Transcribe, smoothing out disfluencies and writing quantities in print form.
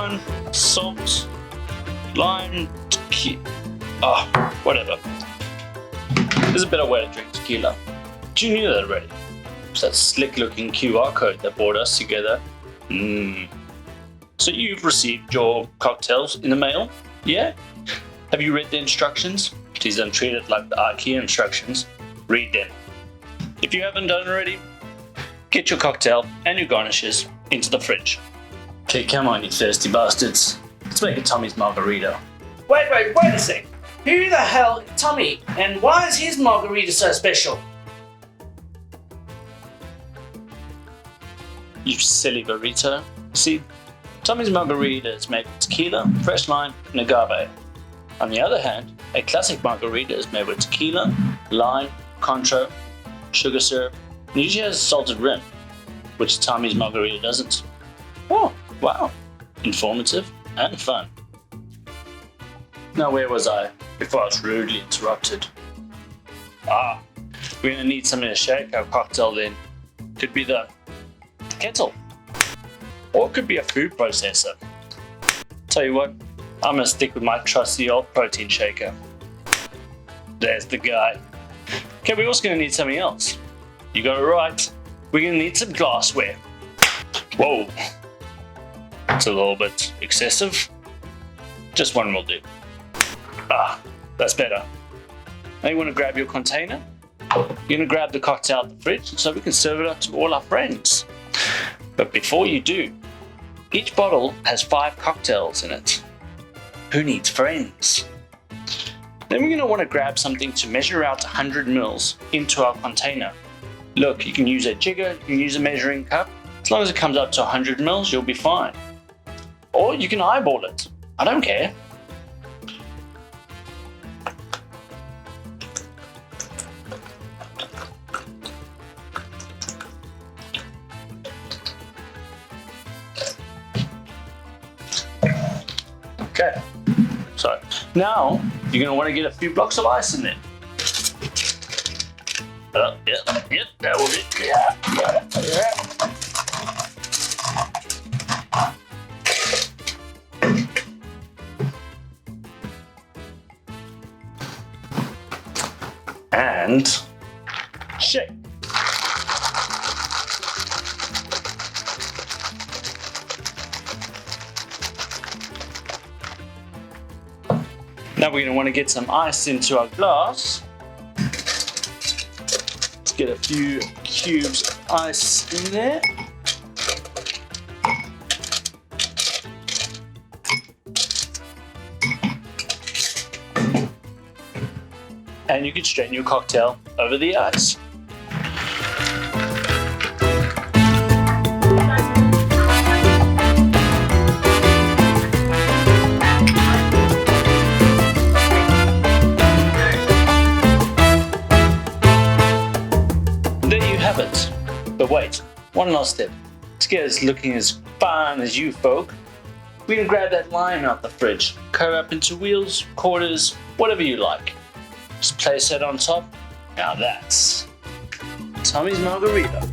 lemon, salt, lime, whatever. There's a better way to drink tequila. You knew that already. It's that slick-looking QR code that brought us together. So you've received your cocktails in the mail, yeah? Have you read the instructions? Please don't treat it like the IKEA instructions. Read them. If you haven't done already, get your cocktail and your garnishes into the fridge. Okay, come on, you thirsty bastards. Let's make a Tommy's Margarita. Wait a sec. Who the hell is Tommy, and why is his margarita so special? You silly burrito. See, Tommy's Margarita is made with tequila, fresh lime, and agave. On the other hand, a classic margarita is made with tequila, lime, Contro, sugar syrup, and usually has a salted rim, which Tommy's Margarita doesn't. Oh, wow. Informative and fun. Now, where was I before I was rudely interrupted? We're gonna need something to shake our cocktail then. Could be the kettle, or it could be a food processor. Tell you what, I'm gonna stick with my trusty old protein shaker. There's the guy. Okay, we're also gonna need something else. You got it right. We're gonna need some glassware. Whoa, it's a little bit excessive. Just one will do. That's better. Now you wanna grab your container. You're gonna grab the cocktail out the fridge so we can serve it up to all our friends. But before you do, each bottle has 5 cocktails in it. Who needs friends? Then we're going to want to grab something to measure out 100 mils into our container. Look, you can use a jigger, you can use a measuring cup. As long as it comes up to 100 mils, you'll be fine. Or you can eyeball it. I don't care. Okay, so now you're going to want to get a few blocks of ice in there. Yep, that will be, yeah. And shake. Now we're going to want to get some ice into our glass. Let's get a few cubes of ice in there. And you can strain your cocktail over the ice. But wait, one last step. To get us looking as fine as you folk, we're gonna grab that lime out the fridge, cut it up into wheels, quarters, whatever you like. Just place it on top. Now that's Tommy's Margarita.